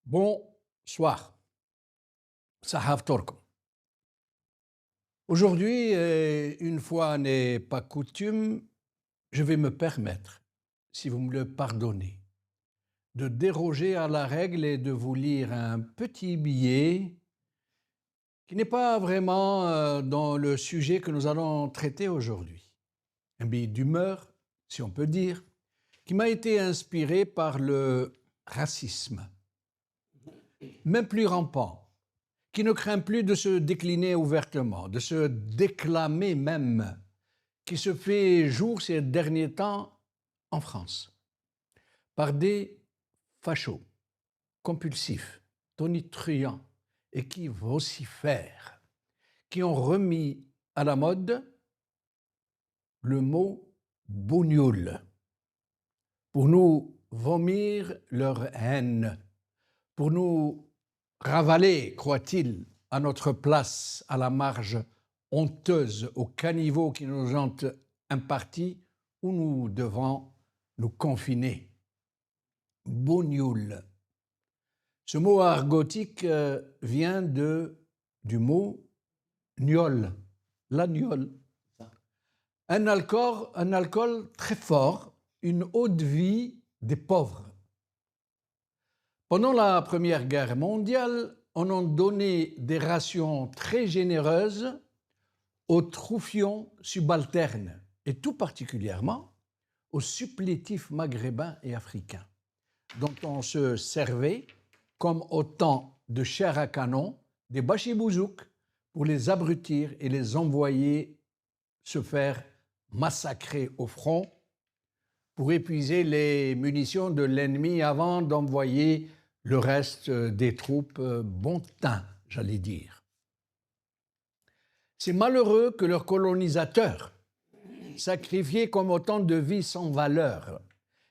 Bonsoir, Sahaf Torko. Aujourd'hui, une fois n'est pas coutume, je vais me permettre, si vous me le pardonnez, de déroger à la règle et de vous lire un petit billet qui n'est pas vraiment dans le sujet que nous allons traiter aujourd'hui. Un billet d'humeur, si on peut dire, qui m'a été inspiré par le racisme, même plus rampant, qui ne craint plus de se décliner ouvertement, de se déclamer même, qui se fait jour ces derniers temps en France, par des fachos, compulsifs, tonitruants et qui vocifèrent, qui ont remis à la mode le mot bougnoul pour nous vomir leur haine, pour nous ravaler, croit-il, à notre place, à la marge honteuse, au caniveau qui nous ont imparti, où nous devons nous confiner. Bougnoul. Ce mot argotique vient du mot gnôle, la gnôle. Un alcool très fort, une eau-de-vie des pauvres. Pendant la Première Guerre mondiale, on a donné des rations très généreuses aux troufions subalternes, et tout particulièrement aux supplétifs maghrébins et africains, dont on se servait comme autant de chair à canon, des bachibouzouk, pour les abrutir et les envoyer se faire massacrer au front, pour épuiser les munitions de l'ennemi avant d'envoyer le reste des troupes bon teint, j'allais dire. C'est malheureux que leurs colonisateurs, sacrifiés comme autant de vies sans valeur,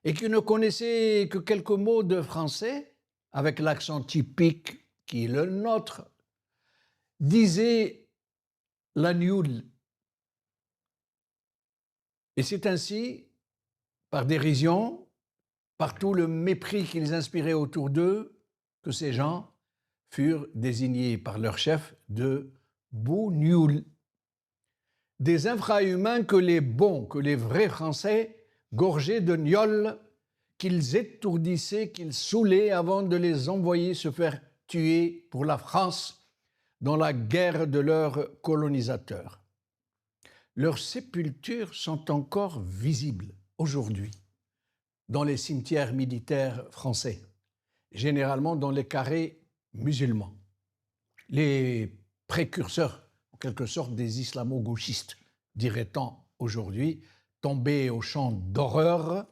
et qui ne connaissaient que quelques mots de français, avec l'accent typique qui est le nôtre, disaient la gnôle. Et c'est ainsi, par dérision, par tout le mépris qu'ils inspiraient autour d'eux, que ces gens furent désignés par leur chef de bougnoul. Des infrahumains que les bons, que les vrais Français, gorgés de gnôle, qu'ils étourdissaient, qu'ils saoulaient avant de les envoyer se faire tuer pour la France dans la guerre de leurs colonisateurs. Leurs sépultures sont encore visibles aujourd'hui dans les cimetières militaires français, généralement dans les carrés musulmans. Les précurseurs, en quelque sorte, des islamo-gauchistes, dirait-on aujourd'hui, tombés au champ d'horreur,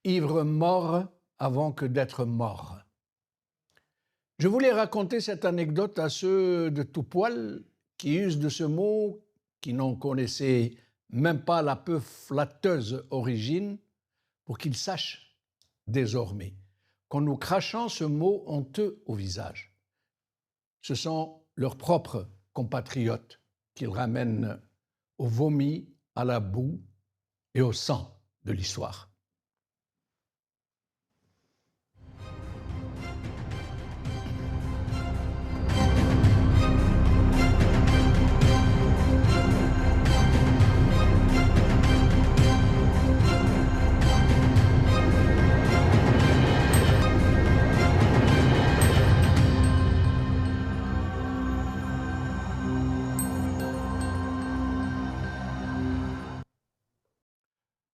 ivres morts avant que d'être morts. Je voulais raconter cette anecdote à ceux de tout poil qui usent de ce mot, qui n'en connaissaient même pas la peu flatteuse origine, pour qu'ils sachent désormais qu'en nous crachant ce mot honteux au visage, ce sont leurs propres compatriotes qu'ils ramènent au vomi, à la boue et au sang de l'histoire.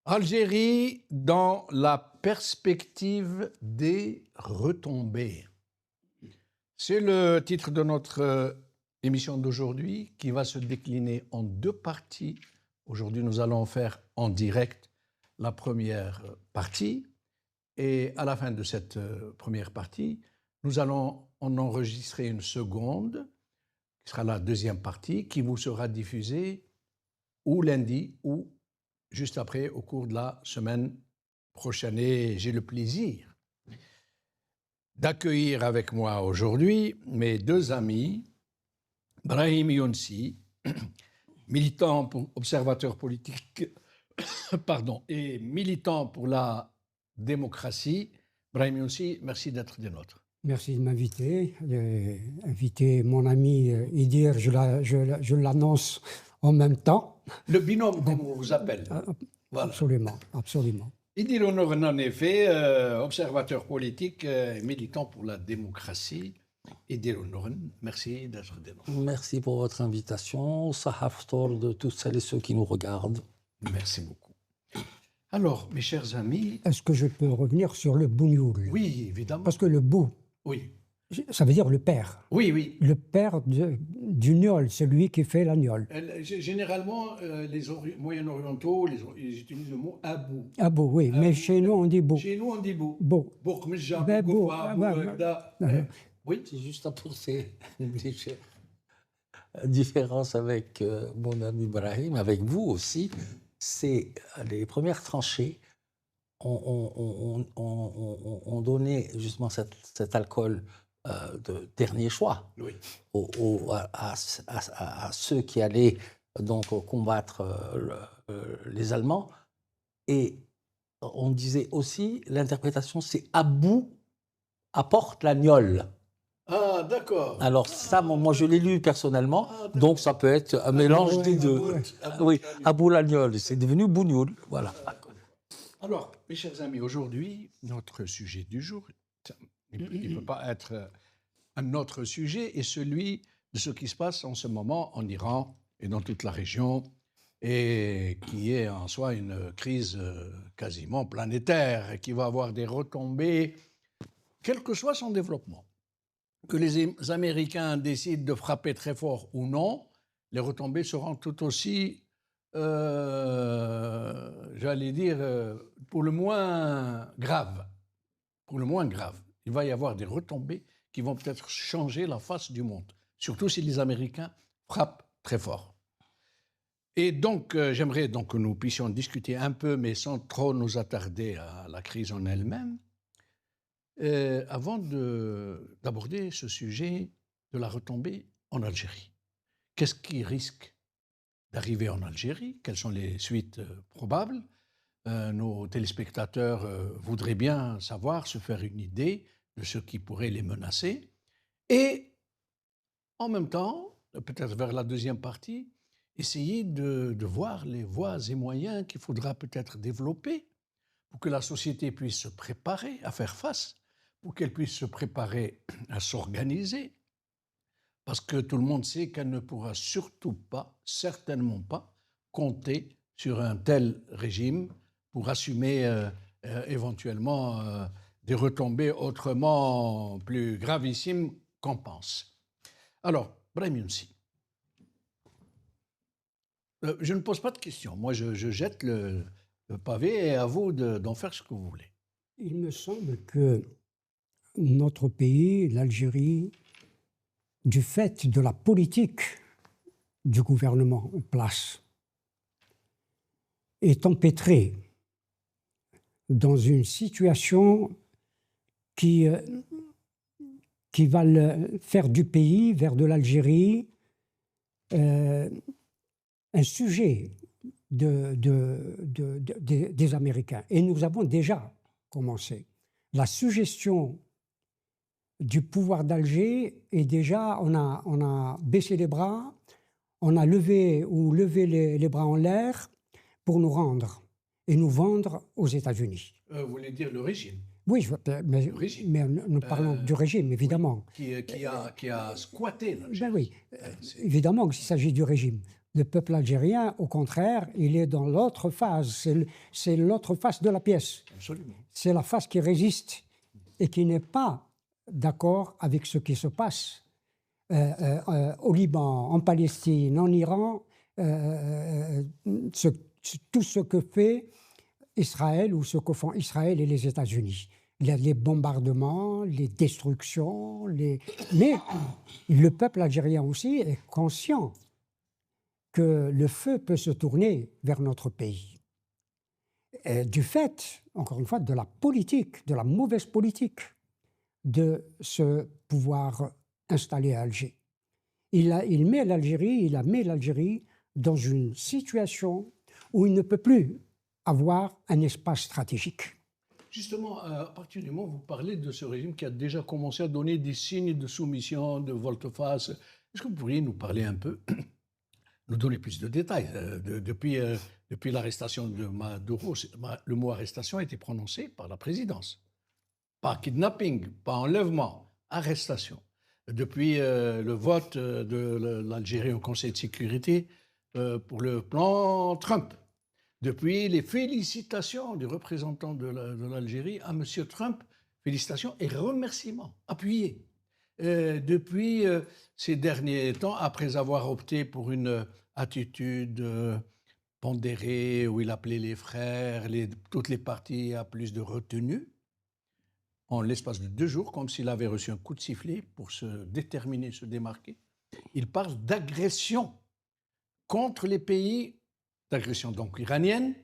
Algérie dans la perspective des retombées. C'est le titre de notre émission d'aujourd'hui qui va se décliner en deux parties. Aujourd'hui, nous allons faire en direct la première partie et à la fin de cette première partie, nous allons en enregistrer une seconde qui sera la deuxième partie qui vous sera diffusée ou lundi ou juste après, au cours de la semaine prochaine. Et j'ai le plaisir d'accueillir avec moi aujourd'hui mes deux amis, Brahim Younsi, militant pour observateur politique et militant pour la démocratie. Brahim Younsi, merci d'être des nôtres. Merci de m'inviter. Inviter mon ami Idir, je l'annonce en même temps. Le binôme, comme on vous appelle. Voilà. Absolument, absolument. Idir Onoren, en effet, observateur politique, militant pour la démocratie. Idir Onoren, merci d'être de nous. Merci pour votre invitation. Sahaftor de toutes celles et ceux qui nous regardent. Merci beaucoup. Alors, mes chers amis... Est-ce que je peux revenir sur le bougnoul? Oui, évidemment. Parce que le bou, oui. Ça veut dire le père. Oui, oui. Le père du gnôle, celui qui fait la gnôle. Généralement, les Moyen-Orientaux, ils utilisent le mot abou. Abou, oui, Abou. Mais chez nous, on dit bou. Chez nous, on dit bou. Bou. Bou. Oui, c'est juste apporter une petite différence avec mon ami Ibrahim, avec vous aussi. C'est les premières tranchées ont donné justement cet alcool de dernier choix oui. à ceux qui allaient donc combattre les Allemands. Et on disait aussi, l'interprétation, c'est Abou apporte la gnôle. Ah, d'accord. Alors ça, moi je l'ai lu personnellement, donc ça peut être un mélange des deux. Oui, Abou la gnôle, c'est devenu Bougnoul, voilà. Alors, mes chers amis, aujourd'hui, notre sujet du jour, il ne peut pas être un autre sujet, est celui de ce qui se passe en ce moment en Iran et dans toute la région, et qui est en soi une crise quasiment planétaire, et qui va avoir des retombées, quel que soit son développement. Que les Américains décident de frapper très fort ou non, les retombées seront tout aussi, j'allais dire, pour le moins graves. Pour le moins grave. Il va y avoir des retombées qui vont peut-être changer la face du monde, surtout si les Américains frappent très fort. Et donc, j'aimerais donc que nous puissions discuter un peu, mais sans trop nous attarder à la crise en elle-même, avant d'aborder ce sujet de la retombée en Algérie. Qu'est-ce qui risque d'arriver en Algérie? Quelles sont les suites probables? Nos téléspectateurs voudraient bien savoir, se faire une idée de ce qui pourrait les menacer. Et en même temps, peut-être vers la deuxième partie, essayer de voir les voies et moyens qu'il faudra peut-être développer pour que la société puisse se préparer à faire face, pour qu'elle puisse se préparer à s'organiser, parce que tout le monde sait qu'elle ne pourra surtout pas, certainement pas, compter sur un tel régime pour assumer éventuellement des retombées autrement plus gravissimes qu'on pense. Alors, Brahim Younsi, je ne pose pas de questions. Moi, je jette le pavé et à vous d'en faire ce que vous voulez. Il me semble que notre pays, l'Algérie, du fait de la politique du gouvernement en place, est empêtré dans une situation qui va faire du pays, vers de l'Algérie, un sujet des Américains. Et nous avons déjà commencé. La suggestion du pouvoir d'Alger est déjà, on a baissé les bras, on a levé les bras en l'air pour nous rendre et nous vendre aux États-Unis. Vous voulez dire le régime? Oui, mais nous parlons du régime, évidemment. Oui, qui a squatté l'Algérie. Ben oui, évidemment qu'il s'agit du régime. Le peuple algérien, au contraire, il est dans l'autre phase. C'est l'autre face de la pièce. Absolument. C'est la face qui résiste et qui n'est pas d'accord avec ce qui se passe au Liban, en Palestine, en Iran, tout ce que fait Israël ou ce que font Israël et les États-Unis. Les bombardements, les destructions, mais le peuple algérien aussi est conscient que le feu peut se tourner vers notre pays. Et du fait, encore une fois, de la politique, de la mauvaise politique de ce pouvoir installé à Alger. Il a mis l'Algérie dans une situation où il ne peut plus avoir un espace stratégique. Justement, à partir du moment où vous parlez de ce régime qui a déjà commencé à donner des signes de soumission, de volte-face, est-ce que vous pourriez nous parler un peu, nous donner plus de détails depuis l'arrestation de Maduro? Le mot arrestation a été prononcé par la présidence. Pas kidnapping, pas enlèvement, arrestation. Depuis le vote de l'Algérie au Conseil de sécurité pour le plan Trump. Depuis les félicitations du représentant de l'Algérie à M. Trump, félicitations et remerciements appuyés. Depuis ces derniers temps, après avoir opté pour une attitude pondérée, où il appelait les frères, toutes les parties à plus de retenue, en l'espace de 2 jours, comme s'il avait reçu un coup de sifflet pour se déterminer, se démarquer, il parle d'agression contre les pays, d'agression donc iranienne,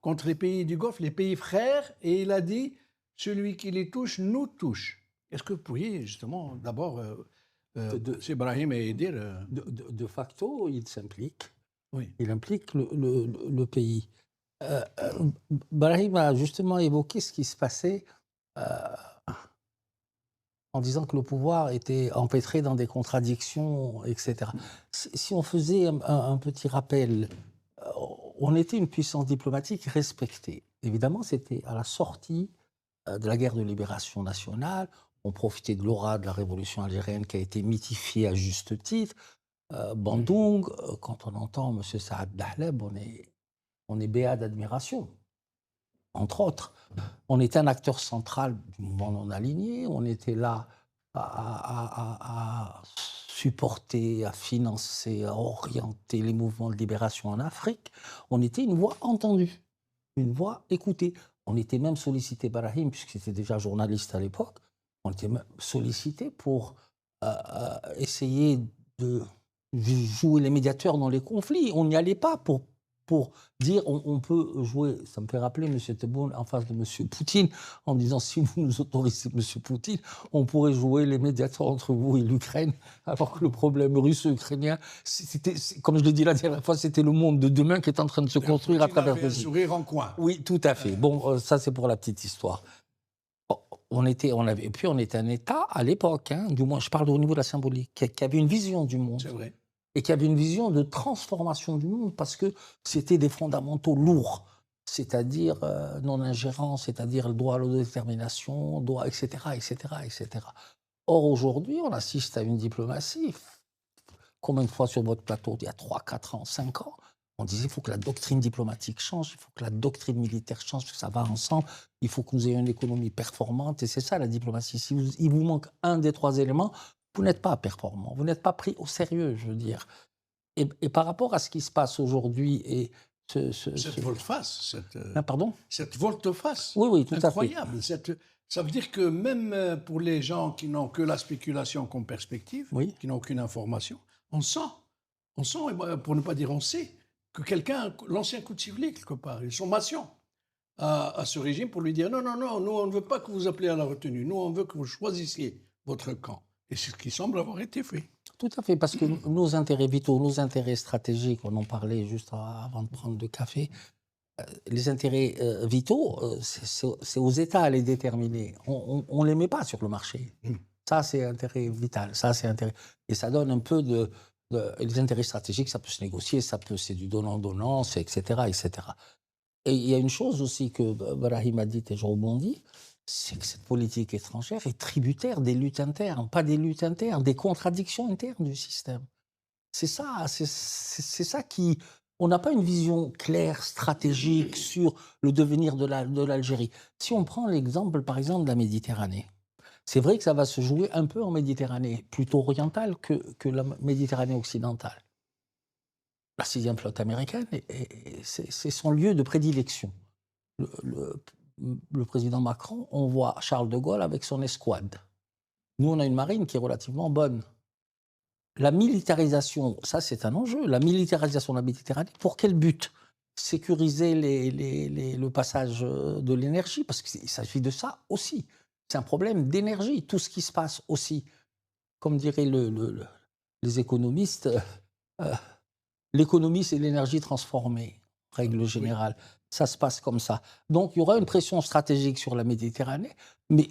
contre les pays du Golfe, les pays frères, et il a dit « celui qui les touche, nous touche ». Est-ce que vous pourriez justement d'abord, c'est Brahim et dire… De facto, il s'implique. Oui. Il implique le pays. Brahim a justement évoqué ce qui se passait en disant que le pouvoir était empêtré dans des contradictions, etc. Si on faisait un petit rappel, on était une puissance diplomatique respectée. Évidemment, c'était à la sortie de la guerre de libération nationale. On profitait de l'aura de la révolution algérienne qui a été mythifiée à juste titre. Bandung, quand on entend M. Saad Dahleb, on est béat d'admiration, entre autres. On était un acteur central du mouvement non aligné, on était là à supporter, à financer, à orienter les mouvements de libération en Afrique. On était une voix entendue, une voix écoutée. On était même sollicité, Brahim, puisqu'il était déjà journaliste à l'époque, on était même sollicité pour essayer de jouer les médiateurs dans les conflits. On n'y allait pas pour dire on peut jouer, ça me fait rappeler M. Tebboune en face de M. Poutine, en disant si vous nous autorisez M. Poutine, on pourrait jouer les médiateurs entre vous et l'Ukraine, alors que le problème russo-ukrainien, comme je l'ai dit la dernière fois, c'était le monde de demain qui est en train de se construire à travers le sourire en coin. Oui, tout à fait. Bon, ça c'est pour la petite histoire. Et puis on était un État à l'époque, hein, du moins je parle au niveau de la symbolique, qui avait une vision du monde. C'est vrai. Et qui avait une vision de transformation du monde, parce que c'était des fondamentaux lourds, c'est-à-dire non-ingérence, c'est-à-dire le droit à l'autodétermination, etc., etc., etc. Or, aujourd'hui, on assiste à une diplomatie. Combien de fois sur votre plateau, il y a 3, 4 ans, 5 ans, on disait qu'il faut que la doctrine diplomatique change, il faut que la doctrine militaire change, que ça va ensemble, il faut que nous ayons une économie performante, et c'est ça la diplomatie. Si il vous manque un des 3 éléments, vous n'êtes pas performant, vous n'êtes pas pris au sérieux, je veux dire. Et par rapport à ce qui se passe aujourd'hui et cette volte-face, pardon ? Cette volte-face, oui, tout incroyable. à fait. Ça veut dire que même pour les gens qui n'ont que la spéculation comme perspective, oui. qui n'ont aucune information, on sent, pour ne pas dire on sait, que quelqu'un lance un coup de sifflet quelque part, une sommation à ce régime pour lui dire non, nous on ne veut pas que vous appeliez à la retenue, nous on veut que vous choisissiez votre camp. Et c'est ce qui semble avoir été fait. Tout à fait, parce que nos intérêts vitaux, nos intérêts stratégiques, on en parlait juste avant de prendre le café, les intérêts vitaux, c'est aux États à les déterminer. On ne les met pas sur le marché. Ça, c'est intérêt vital. Et ça donne un peu les intérêts stratégiques, ça peut se négocier, c'est du donnant-donnant, etc., etc. Et il y a une chose aussi que Brahim a dit, et je rebondis, c'est que cette politique étrangère est tributaire des luttes internes, pas des luttes internes, des contradictions internes du système. C'est ça qui… On n'a pas une vision claire, stratégique sur le devenir de l'Algérie. Si on prend l'exemple, par exemple, de la Méditerranée, c'est vrai que ça va se jouer un peu en Méditerranée, plutôt orientale que la Méditerranée occidentale. La 6e flotte américaine, c'est son lieu de prédilection. Le président Macron, on voit Charles de Gaulle avec son escouade. Nous, on a une marine qui est relativement bonne. La militarisation, ça c'est un enjeu, la militarisation de la Méditerranée, pour quel but ? Sécuriser le passage de l'énergie, parce qu'il s'agit de ça aussi. C'est un problème d'énergie, tout ce qui se passe aussi. Comme diraient les économistes, l'économie c'est l'énergie transformée. règle générale. Ça se passe comme ça. Donc, il y aura une pression stratégique sur la Méditerranée, mais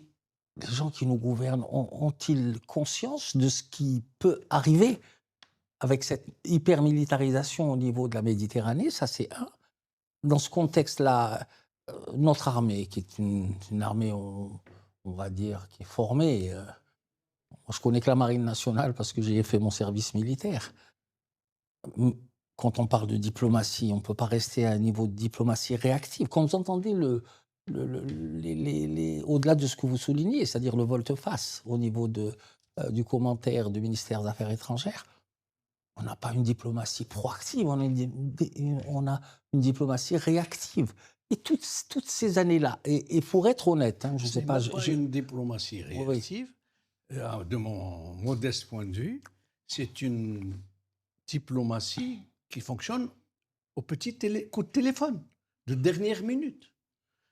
les gens qui nous gouvernent ont-ils conscience de ce qui peut arriver avec cette hyper-militarisation au niveau de la Méditerranée? Ça, c'est un. Dans ce contexte-là, notre armée, qui est une armée, on va dire, qui est formée. Moi, je connais que la Marine nationale parce que j'ai fait mon service militaire. Quand on parle de diplomatie, on ne peut pas rester à un niveau de diplomatie réactive. Quand vous entendez au-delà de ce que vous soulignez, c'est-à-dire le volte-face au niveau du commentaire du ministère des Affaires étrangères, on n'a pas une diplomatie proactive, on a une diplomatie réactive. Et toutes ces années-là, et pour être honnête, je ne sais pas... C'est une diplomatie réactive, de mon modeste point de vue, c'est une diplomatie qui fonctionne au petit coup de téléphone, de dernière minute.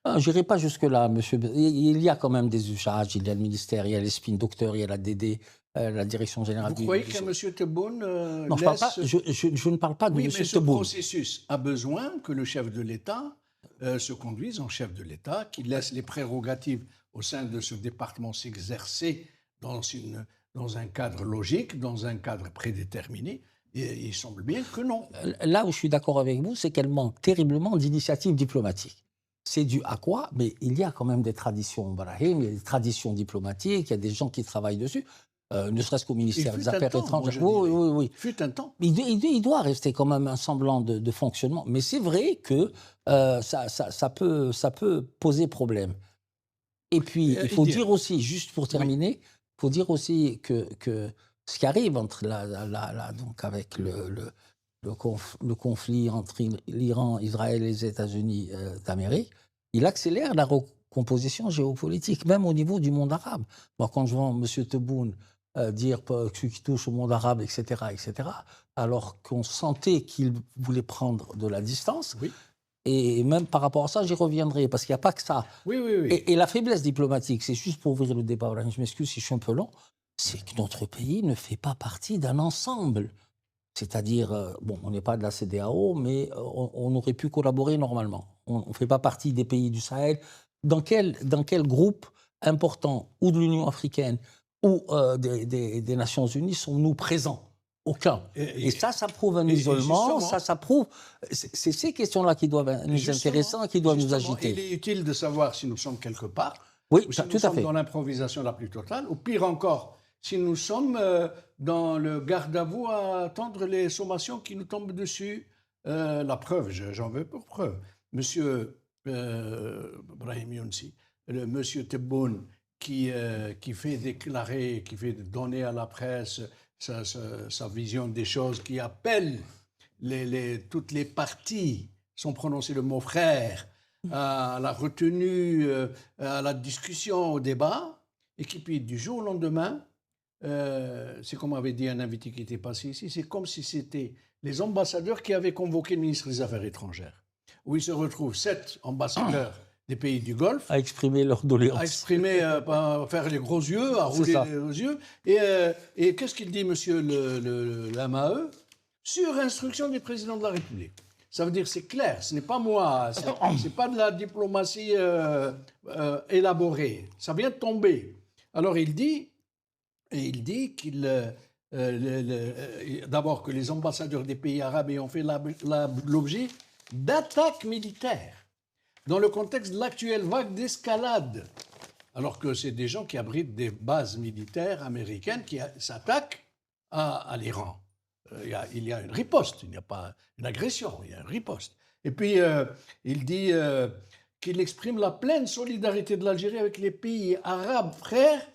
Je n'irai pas jusque-là, monsieur. Il y a quand même des usages, il y a le ministère, il y a les spin docteurs, il y a la DD, la direction générale. Vous croyez que M. Tebboune non, je ne parle pas de M. Tebboune. Oui, mais ce processus a besoin que le chef de l'État se conduise en chef de l'État, qu'il laisse les prérogatives au sein de ce département s'exercer dans un cadre logique, dans un cadre prédéterminé. Et il semble bien que non. Là où je suis d'accord avec vous, c'est qu'elle manque terriblement d'initiatives diplomatiques. C'est dû à quoi? Mais il y a quand même des traditions, Brahim, il y a des traditions diplomatiques, il y a des gens qui travaillent dessus, ne serait-ce qu'au ministère des Affaires étrangères. Oui. Fut un temps. Il doit rester quand même un semblant de fonctionnement. Mais c'est vrai que ça peut poser problème. Et puis, il faut dire aussi, juste pour terminer, il faut dire aussi que ce qui arrive entre donc avec le conflit entre l'Iran, Israël et les États-Unis d'Amérique, il accélère la recomposition géopolitique, même au niveau du monde arabe. Moi, quand je vois M. Tebboune dire ce qui touche au monde arabe, etc., alors qu'on sentait qu'il voulait prendre de la distance, et même par rapport à ça, j'y reviendrai, parce qu'il n'y a pas que ça. Oui. Et la faiblesse diplomatique, c'est juste pour ouvrir le débat, je m'excuse si je suis un peu long, c'est que notre pays ne fait pas partie d'un ensemble. C'est-à-dire, on n'est pas de la CEDEAO, mais on aurait pu collaborer normalement. On ne fait pas partie des pays du Sahel. Dans quel groupe important, ou de l'Union africaine, ou des Nations Unies, sommes-nous présents? Aucun. Et ça prouve un isolement, ça prouve... C'est ces questions-là qui doivent nous intéresser, qui doivent nous agiter. Il est utile de savoir si nous sommes quelque part, ou si nous sommes dans l'improvisation la plus totale, ou pire encore, si nous sommes dans le garde-à-vous à attendre les sommations qui nous tombent dessus. La preuve, j'en veux pour preuve. Monsieur Brahim Younsi, monsieur Tebboune, qui fait déclarer, qui fait donner à la presse sa vision des choses, qui appelle toutes les parties, sans prononcer le mot frère, à la retenue, à la discussion, au débat, et qui, puis, du jour au lendemain, c'est comme avait dit un invité qui était passé ici, c'est comme si c'était les ambassadeurs qui avaient convoqué le ministre des Affaires étrangères, où il se retrouve 7 ambassadeurs des pays du Golfe à exprimer leur doléance, à faire les gros yeux, à rouler les yeux. Et qu'est-ce qu'il dit, monsieur l'AMAE? Sur instruction du président de la République. Ça veut dire, c'est clair, ce n'est pas moi, c'est pas de la diplomatie élaborée. Ça vient de tomber. Alors il dit d'abord que les ambassadeurs des pays arabes ont fait l'objet d'attaques militaires dans le contexte de l'actuelle vague d'escalade, alors que c'est des gens qui abritent des bases militaires américaines qui s'attaquent à l'Iran. Il y a une riposte, il n'y a pas une agression, il y a une riposte. Et puis, il dit qu'il exprime la pleine solidarité de l'Algérie avec les pays arabes frères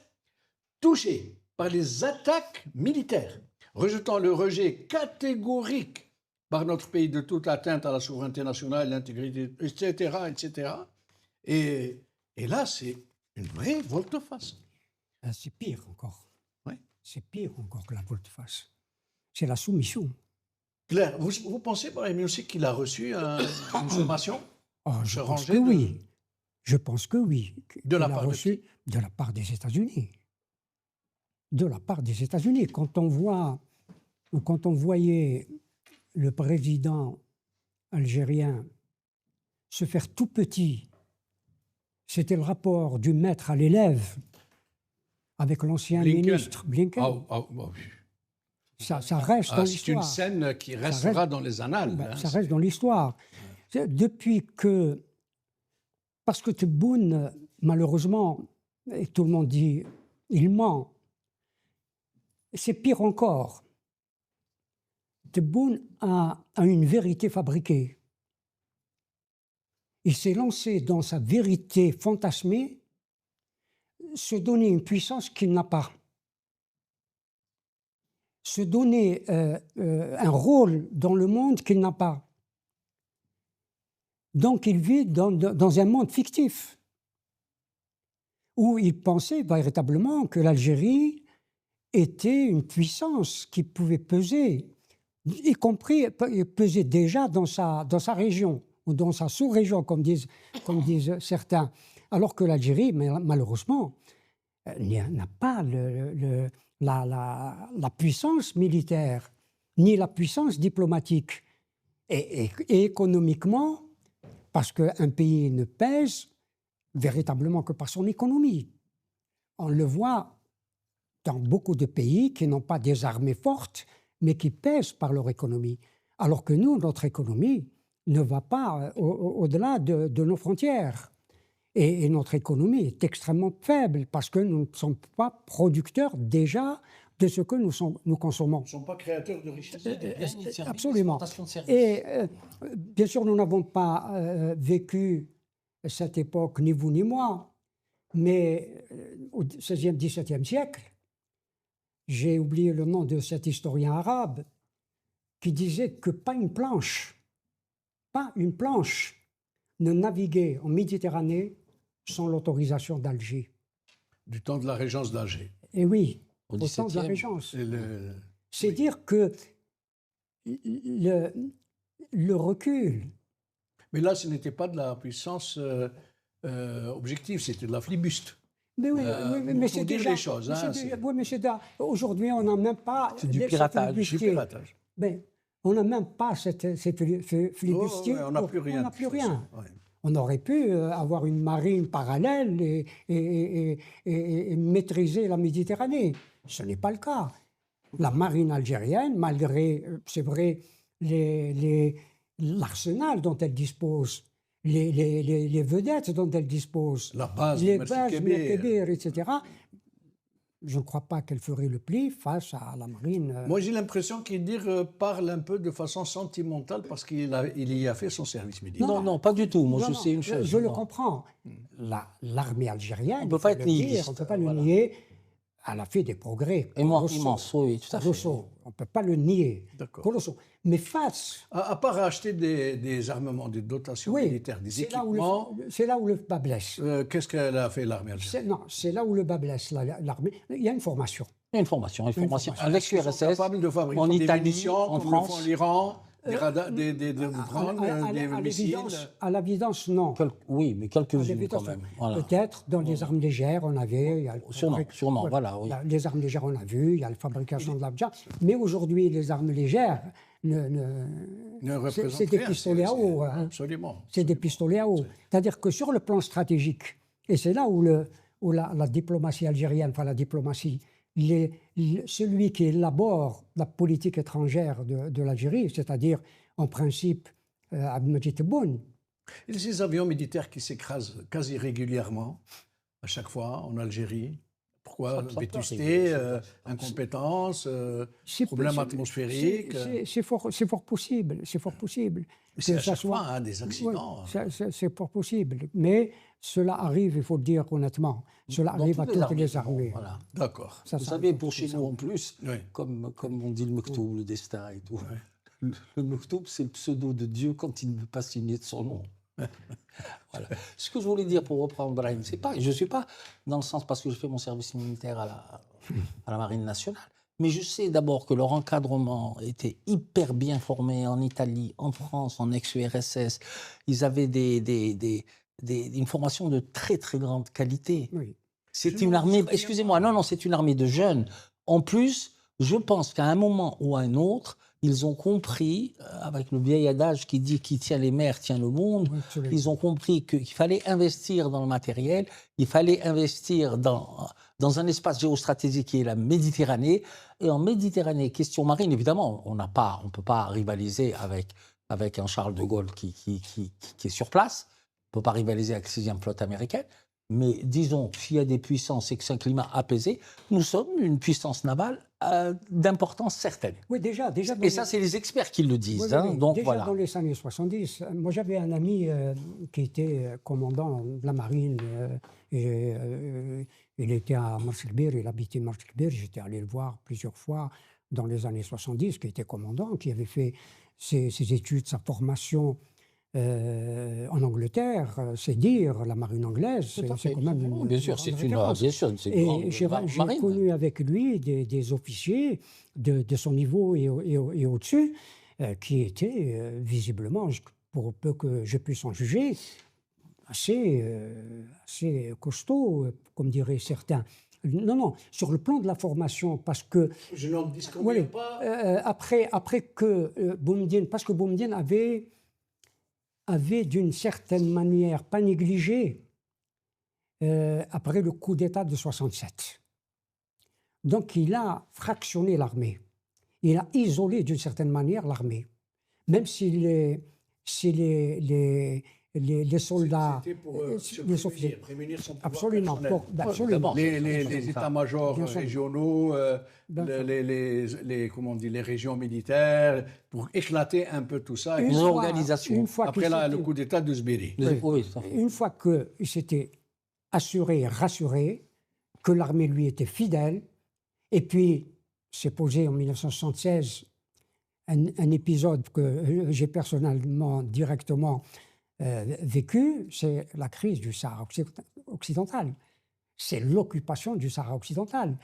touchés par les attaques militaires, rejetant le rejet catégorique par notre pays de toute atteinte à la souveraineté nationale, l'intégrité, etc. Et là, c'est une vraie volte-face. C'est pire encore. Oui. C'est pire encore que la volte-face. C'est la soumission. Claire, vous pensez, Brahim aussi, qu'il a reçu une sommation? Je pense que oui. Je pense que oui. De la part de la part des États-Unis. De la part des États-Unis. Quand on voyait le président algérien se faire tout petit, c'était le rapport du maître à l'élève avec l'ancien ministre Blinken. Oui. Ça reste dans c'est une l'histoire. scène qui restera dans les annales. Ben, hein. ça reste dans l'histoire. Depuis que... Parce que Tebboune, malheureusement, et tout le monde dit, il ment. C'est pire encore. Tebboune a une vérité fabriquée. Il s'est lancé dans sa vérité fantasmée, se donner une puissance qu'il n'a pas. Se donner un rôle dans le monde qu'il n'a pas. Donc il vit dans un monde fictif, où il pensait véritablement que l'Algérie était une puissance qui pouvait peser, y compris peser déjà dans sa région, ou dans sa sous-région, comme disent certains. Alors que l'Algérie, malheureusement, n'a pas la puissance militaire, ni la puissance diplomatique. Et économiquement, parce qu'un pays ne pèse véritablement que par son économie. On le voit dans beaucoup de pays qui n'ont pas des armées fortes, mais qui pèsent par leur économie. Alors que nous, notre économie ne va pas au-delà de nos frontières. Et notre économie est extrêmement faible parce que nous ne sommes pas producteurs déjà de ce que nous consommons. Ils ne sont pas créateurs de richesse. Absolument. Et bien sûr, nous n'avons pas vécu cette époque, ni vous ni moi, mais au XVIe, XVIIe siècle, j'ai oublié le nom de cet historien arabe qui disait que pas une planche ne naviguait en Méditerranée sans l'autorisation d'Alger. Du temps de la régence d'Alger. Et oui, au temps de la XVIIe. régence. C'est oui. dire que le recul... Mais là, ce n'était pas de la puissance objective, c'était de la flibuste. Mais oui, mais pour c'est dire déjà... les choses. Hein, Oui, mais aujourd'hui, on n'a même pas... C'est du piratage. du piratage. Ben, on n'a même pas ce flibustier. On n'a plus rien. On n'a plus rien. Ouais. On aurait pu avoir une marine parallèle et maîtriser la Méditerranée. Ce n'est pas le cas. La marine algérienne, malgré, c'est vrai, l'arsenal dont elle dispose, les vedettes dont elle dispose, La base les de bases Mersi de Kébir. Kébir, etc., je ne crois pas qu'elle ferait le pli face à la marine. Moi, j'ai l'impression qu'Idir parle un peu de façon sentimentale parce qu'il y a fait son service militaire. Non, pas du tout. Moi, Non, je non, sais une chose. Je le Non. comprends. L'armée algérienne, On ne peut pas être nihiliste. on ne peut pas le Voilà. nier, elle a fait des progrès Immense, oui, tout à fait. colossaux. On ne peut pas le nier. D'accord. Colossaux. Mais face... À part acheter des armements, des dotations Oui, militaires, des c'est équipements, là où le bas blesse. qu'est-ce qu'elle a fait l'armée algérienne? C'est là où le bas blesse, l'armée. Il y a une formation. Il y a une formation. En Ils sont ex-URSS, capables de fabriquer en des Italie, munitions, en comme le font France. l'Iran, des drones, des missiles. À l'évidence, non. Oui, mais À quelques-unes l'évidence, quand même. Voilà. Peut-être dans les armes légères, on avait... il y a Sûrement, voilà, oui. Les armes légères, on a vu, il y a la fabrication de l'abja. Mais aujourd'hui, les armes légères, Ne représentent c'est des rien, pistolets à eau. Hein. Absolument. C'est des pistolets à eau. C'est-à-dire que sur le plan stratégique, et c'est là où la diplomatie algérienne, enfin la diplomatie, celui qui élabore la politique étrangère de l'Algérie, c'est-à-dire en principe Abdelmadjid Tebboune. Et ces avions militaires qui s'écrasent quasi régulièrement, à chaque fois, en Algérie. Pourquoi? Ça peut Vétusté, arriver. incompétence, C'est- problèmes c'est- atmosphériques. C'est fort possible. C'est fort possible. Mais c'est que à ça chaque soit- fois hein, des accidents. C'est fort possible. Mais cela arrive, il faut le dire honnêtement, cela Dans arrive à toutes les du monde, armées. Voilà. D'accord. Ça, Vous ça savez, arrive pour à chez toutes nous les en plus, Oui. comme on dit le Mektoub, le destin et tout, le Mektoub, c'est le pseudo de Dieu quand il ne veut pas signer de son nom. Voilà. Ce que je voulais dire pour reprendre Brahim, c'est pas, je ne suis pas dans le sens parce que je fais mon service militaire à la Marine nationale, mais je sais d'abord que leur encadrement était hyper bien formé en Italie, en France, en ex-URSS. Ils avaient une formation de très très grande qualité. Oui. C'est Je une me armée, souviens excusez-moi, pas. non, c'est une armée de jeunes. En plus, je pense qu'à un moment ou à un autre, Ils ont compris, avec le vieil adage qui dit qui tient les mers tient le monde, Oui, absolument. ils ont compris qu'il fallait investir dans le matériel, il fallait investir dans un espace géostratégique qui est la Méditerranée. Et en Méditerranée, question marine, évidemment, on ne peut pas rivaliser avec un Charles de Gaulle qui est sur place, on ne peut pas rivaliser avec la 6e flotte américaine. Mais disons, s'il y a des puissances et que c'est un climat apaisé, nous sommes une puissance navale d'importance certaine. Oui, déjà Et ça, c'est les experts qui le disent. Oui, oui, oui. Donc déjà voilà. dans les années 70, moi j'avais un ami qui était commandant de la marine. Il était à Marchilbir, il habitait Marchilbir. J'étais allé le voir plusieurs fois dans les années 70, qui était commandant, qui avait fait ses études, sa formation en Angleterre. C'est dire, la marine anglaise, c'est quand même une bien sûr, grande c'est référence. bien sûr, c'est une Et grande j'ai marine. connu avec lui des officiers de son niveau et au-dessus, qui étaient visiblement, pour peu que je puisse en juger, assez costauds, comme diraient certains. Non, sur le plan de la formation, parce que... Je n'en disconviens Oui, pas. après que Boumedienne, parce que Boumedienne avait d'une certaine manière pas négligé après le coup d'État de 67. Donc il a fractionné l'armée. Il a isolé d'une certaine manière l'armée. Même si les soldats... C'était pour les officiers, prémunir son pouvoir absolument, personnel. absolument. Les états-majors Bien sûr. régionaux, Bien sûr. comment on dit, les régions militaires, pour éclater un peu tout ça. Une organisation. Une fois Après le coup d'État de Sbiri. Oui, ça. Une fois qu'il s'était assuré, rassuré que l'armée lui était fidèle, et puis s'est posé en 1976 un épisode que j'ai personnellement, directement vécu, c'est la crise du Sahara occidental. C'est l'occupation du Sahara occidental.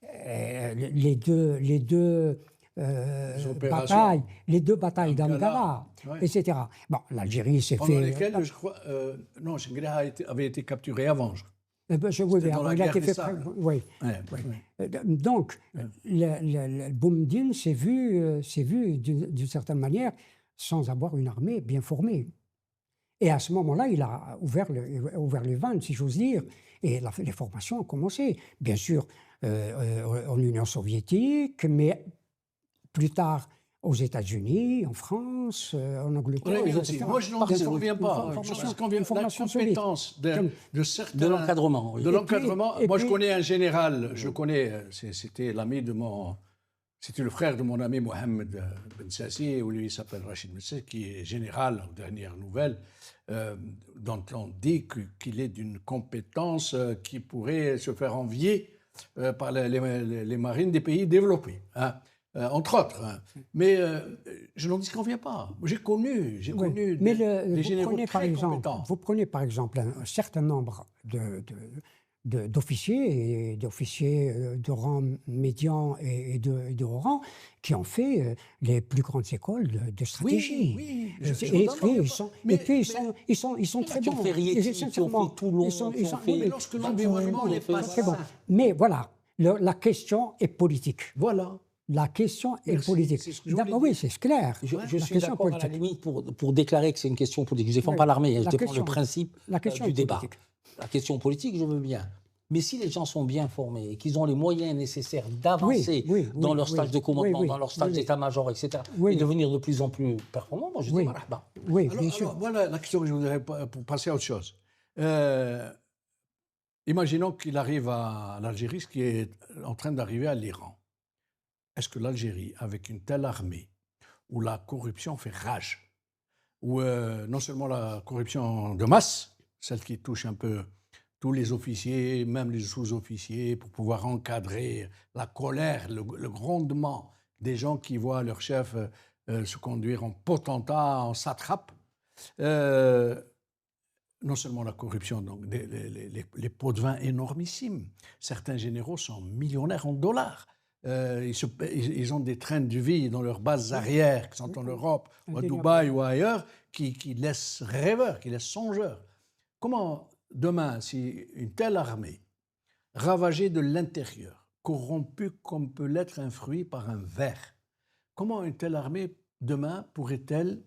Les deux batailles d'Amgala, ouais. etc. Bon, l'Algérie s'est Pendant fait... lesquelles, je crois, non, Chengreh avait été capturé avant. Oui, dans la il a guerre été des fait... sables. Oui. Donc, Boumedienne s'est vu d'une certaine manière sans avoir une armée bien formée. Et à ce moment-là, il a ouvert les vannes, si j'ose dire, et les formations ont commencé. Bien sûr, en Union soviétique, mais plus tard aux États-Unis, en France, en Angleterre, etc. Moi, je n'en conviens pas. La compétence de certains... De l'encadrement, oui. De l'encadrement. Moi, je puis- connais un général, je le connais, c'était l'ami de mon... C'était le frère de mon ami Mohamed Ben Sassi, ou lui il s'appelle Rachid Ben Sassi, qui est général, aux dernières nouvelles, dont on dit qu'il est d'une compétence qui pourrait se faire envier par les marines des pays développés, hein, entre autres. Hein. Mais je n'en disconviens pas. J'ai connu mais des généraux très compétents. vous prenez par exemple un certain nombre d'officiers et d'officiers de rang médian et de haut rang qui ont fait les plus grandes écoles de stratégie. Oui. Ils sont très bons. Mais lorsque l'environnement n'est pas très bon. sain. Mais voilà, la question est politique. Voilà. La question est politique. C'est ce que je voulais dire. Oui, c'est clair. Je suis d'accord à la limite pour déclarer que c'est une question politique. Je ne défends pas l'armée, je défends le principe du débat. Politique. La question politique, je veux bien. Mais si les gens sont bien formés et qu'ils ont les moyens nécessaires d'avancer dans leur stage de commandement, dans leur stage d'état-major, etc., et devenir de plus en plus performants, moi je dis marhaba. Oui, bien sûr. Alors, voilà la question que je voudrais pour passer à autre chose. Imaginons qu'il arrive à l'Algérie, ce qui est en train d'arriver à l'Iran. Est-ce que l'Algérie, avec une telle armée où la corruption fait rage, où non seulement la corruption de masse, celle qui touche un peu tous les officiers, même les sous-officiers, pour pouvoir encadrer la colère, le grondement des gens qui voient leur chef se conduire en potentat, en satrape, non seulement la corruption, donc les pots de vin énormissimes. Certains généraux sont millionnaires en dollars. Ils ont des trains de vie dans leurs bases arrières, qui sont en Europe, ou à Dubaï ou ailleurs, qui laissent rêveurs, qui laissent songeurs. Comment, demain, si une telle armée, ravagée de l'intérieur, corrompue comme peut l'être un fruit par un ver, comment une telle armée, demain, pourrait-elle,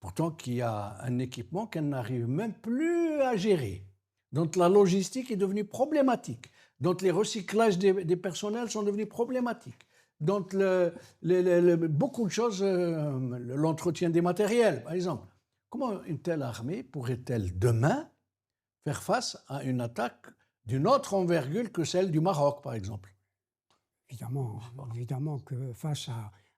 pourtant qu'il y a un équipement qu'elle n'arrive même plus à gérer, dont la logistique est devenue problématique, dont les recyclages des personnels sont devenus problématiques, dont beaucoup de choses, l'entretien des matériels, par exemple. Comment une telle armée pourrait-elle, demain, faire face à une attaque d'une autre envergure que celle du Maroc, par exemple? Évidemment que face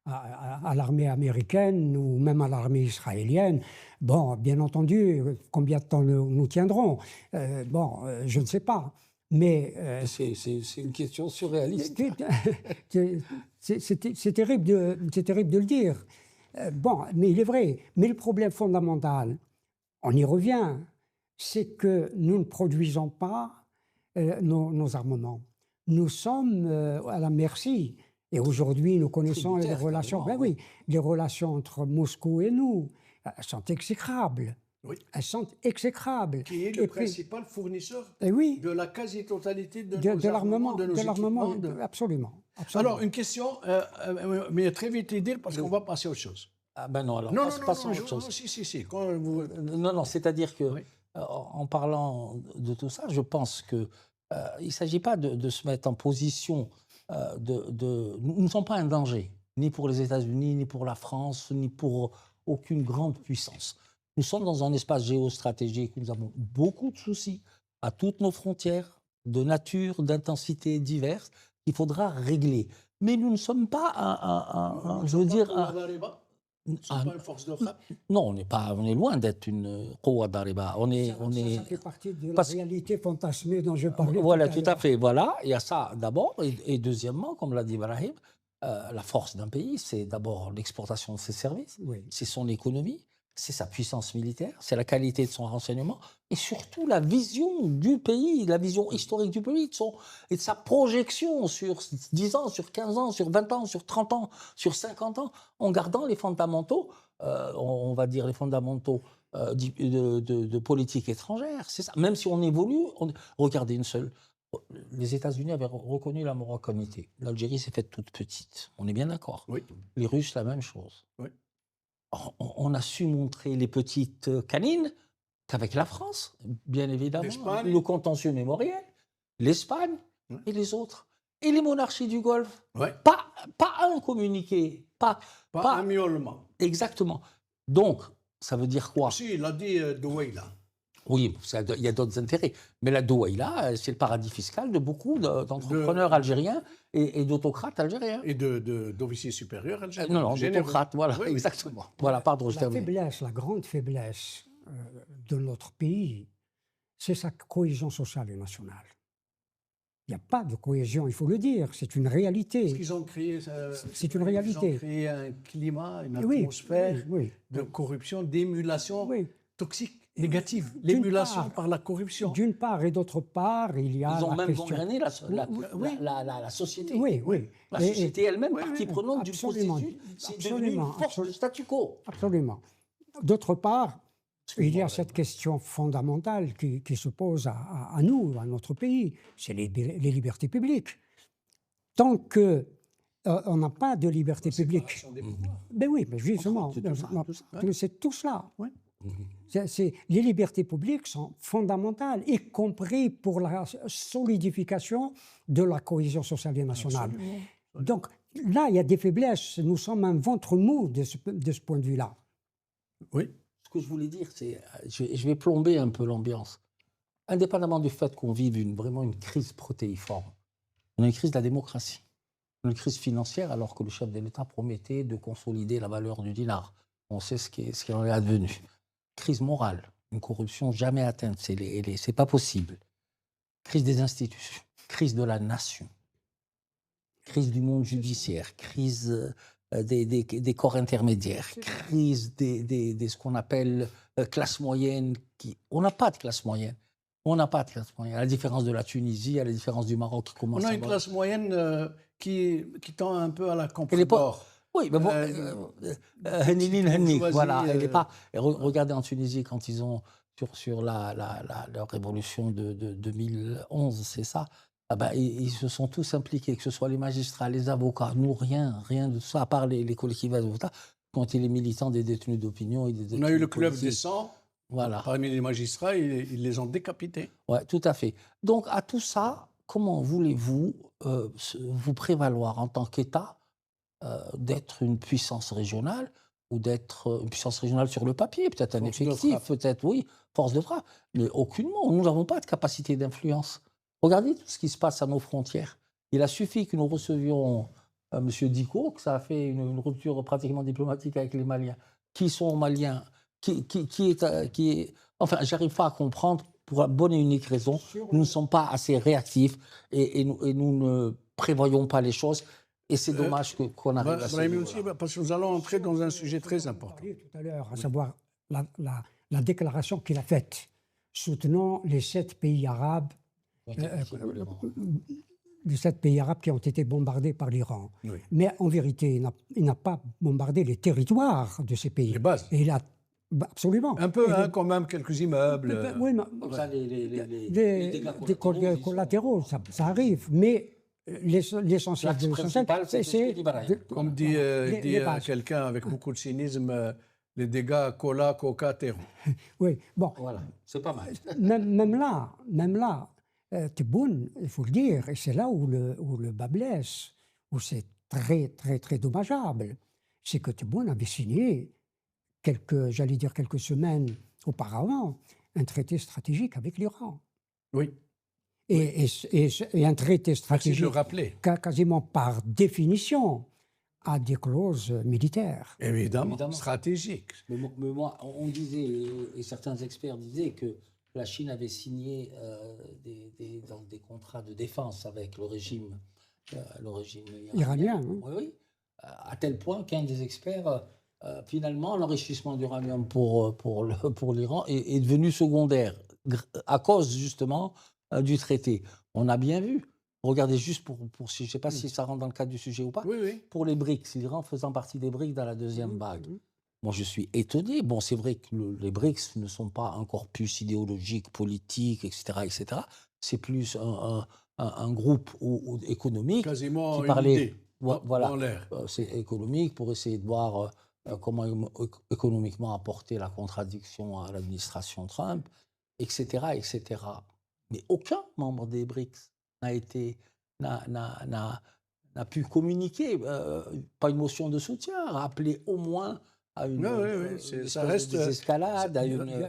à l'armée américaine ou même à l'armée israélienne, bon, bien entendu, combien de temps nous tiendrons? Je ne sais pas. Mais c'est une question surréaliste. c'est terrible de le dire. Mais il est vrai. Mais le problème fondamental, on y revient, c'est que nous ne produisons pas nos armements. Nous sommes à la merci. Et aujourd'hui, nous connaissons les relations. Ben oui, les relations entre Moscou et nous sont exécrables. Oui. Elles sont exécrables. Qui est le principal fournisseur oui, de la quasi-totalité de l'armement, de nos équipements. Absolument. Alors, une question, mais très vite dire, parce qu'on va passer à autre chose. Ah ben non, alors passons à autre chose. Si. Non, c'est-à-dire que, en parlant de tout ça, je pense que il ne s'agit pas de se mettre en position Nous ne sommes pas un danger, ni pour les États-Unis, ni pour la France, ni pour aucune grande puissance. Nous sommes dans un espace géostratégique où nous avons beaucoup de soucis à toutes nos frontières, de nature, d'intensité diverses, qu'il faudra régler. Mais nous ne sommes pas je veux dire... pas une force de frappe. Non, on est loin d'être une Quwwa Dariba. Ça fait partie de la réalité fantasmée dont je parlais. Voilà, tout à fait. Voilà, il y a ça d'abord. Et deuxièmement, comme l'a dit Ibrahim, la force d'un pays, c'est d'abord l'exportation de ses services, c'est son économie, c'est sa puissance militaire, c'est la qualité de son renseignement et surtout la vision du pays, la vision historique du pays et de sa projection sur 10 ans, sur 15 ans, sur 20 ans, sur 30 ans, sur 50 ans, en gardant les fondamentaux, on va dire les fondamentaux de politique étrangère. C'est ça. Même si on évolue, regardez une seule. Les États-Unis avaient reconnu la marocanité. L'Algérie s'est faite toute petite. On est bien d'accord. Oui. Les Russes, la même chose. Oui. On a su montrer les petites canines qu'avec la France, bien évidemment, le contentieux mémoriel, l'Espagne et les autres. Et les monarchies du Golfe. Pas un communiqué, pas un miaulement. Exactement. Donc, ça veut dire quoi? Si, il a dit Douaïla. Oui, il y a d'autres intérêts. Mais la Douaïla, c'est le paradis fiscal de beaucoup d'entrepreneurs algériens et d'autocrates algériens. Et d'officiers supérieurs algériens. Non, d'autocrates, voilà, exactement. Voilà, pardon, je termine. La grande faiblesse de notre pays, c'est sa cohésion sociale et nationale. Il n'y a pas de cohésion, il faut le dire, c'est une réalité. Parce qu'ils ont créé, c'est une réalité. Ils ont créé un climat, une atmosphère de corruption, d'émulation toxique. Négative, l'émulation par la corruption. D'une part, et d'autre part, il y a Ils ont même question... gangréné la société. Oui. La société elle-même, partie prenante du processus, c'est devenu une force de statu quo. Absolument. D'autre part, il y a cette question fondamentale qui se pose à nous, à notre pays, c'est les libertés publiques. Tant qu'on n'a pas de liberté publique... Ben oui, mais justement, c'est tout cela. Oui. Les libertés publiques sont fondamentales, y compris pour la solidification de la cohésion sociale et nationale. Absolument. Donc là, il y a des faiblesses. Nous sommes un ventre mou de ce point de vue-là. Oui. Ce que je voulais dire, c'est, je vais plomber un peu l'ambiance. Indépendamment du fait qu'on vive vraiment une crise protéiforme, on a une crise de la démocratie, une crise financière, alors que le chef de l'État promettait de consolider la valeur du dinar. On sait ce qui en est advenu. Crise morale, une corruption jamais atteinte, c'est pas possible. Crise des institutions, crise de la nation, crise du monde judiciaire, crise des corps intermédiaires, crise de ce qu'on appelle classe moyenne. On n'a pas de classe moyenne. On n'a pas de classe moyenne. À la différence de la Tunisie, à la différence du Maroc qui commence à... On a une classe moyenne qui tend un peu à la confort. Oui, mais bon, voilà, elle n'est pas... Regardez en Tunisie, quand ils ont, sur leur révolution de 2011, c'est ça, Ah ben, ils se sont tous impliqués, que ce soit les magistrats, les avocats, nous, rien de tout ça, à part les collectifs d'avocats, quand il est militant des détenus d'opinion et des détenus On a eu le club politiques. des 100. Voilà. Parmi les magistrats, ils les ont décapités. Ouais, tout à fait. Donc, à tout ça, comment voulez-vous vous prévaloir en tant qu'État d'être une puissance régionale ou d'être une puissance régionale sur le papier, peut-être un Force de effectif, frappe. peut-être, oui, force de frappe, mais aucunement. Nous n'avons pas de capacité d'influence. Regardez tout ce qui se passe à nos frontières. Il a suffi que nous recevions M. Dicko, que ça a fait une rupture pratiquement diplomatique avec les Maliens. Qui sont Maliens? Qui est... Enfin, j'arrive pas à comprendre, pour la bonne et unique raison, nous ne sommes pas assez réactifs et nous ne prévoyons pas les choses. Et c'est dommage qu'on arrive à ce Brahim niveau-là. aussi, parce que nous allons entrer dans un sujet très important. Tout à l'heure, à savoir la déclaration qu'il a faite soutenant les 7 pays arabes, les 7 pays arabes qui ont été bombardés par l'Iran. Oui. Mais en vérité, il n'a pas bombardé les territoires de ces pays. Les bases. Et il a absolument. Un peu, hein, quand même, quelques immeubles. Oui, mais Comme ça, les des collatéraux, ça arrive. Mais l'essentiel L'axe de l'essentiel, principal, c'est l'esprit libéral. Comme dit les bases. quelqu'un avec beaucoup de cynisme, les dégâts coca, terreau. Oui, bon. Voilà, c'est pas mal. Même là, Tebboune, il faut le dire, et c'est là où le bas blesse, où c'est très, très, très dommageable, c'est que Tebboune avait signé quelques semaines auparavant, un traité stratégique avec l'Iran. Oui. Et un traité Merci de stratégique, le rappeler. quasiment par définition, a des clauses militaires. Évidemment. Stratégique. Mais moi, on disait, et certains experts disaient que la Chine avait signé des contrats de défense avec le régime Iranien. Hein. Oui, oui. À tel point qu'un des experts, finalement, l'enrichissement d'uranium pour l'Iran est devenu secondaire, à cause justement du traité. On a bien vu. Regardez juste je ne sais pas si ça rentre dans le cadre du sujet ou pas, Oui, oui. pour les BRICS, l'Iran faisant partie des BRICS dans la deuxième vague. Moi, je suis étonné. Bon, c'est vrai que les BRICS ne sont pas un corpus idéologique, politique, etc., etc. C'est plus un groupe économique Quasiment qui parlait, une idée voilà, dans l'air. c'est économique pour essayer de voir comment économiquement apporter la contradiction à l'administration Trump, etc., etc. Mais aucun membre des BRICS n'a pu communiquer, pas une motion de soutien, rappeler au moins à une ça reste escalade.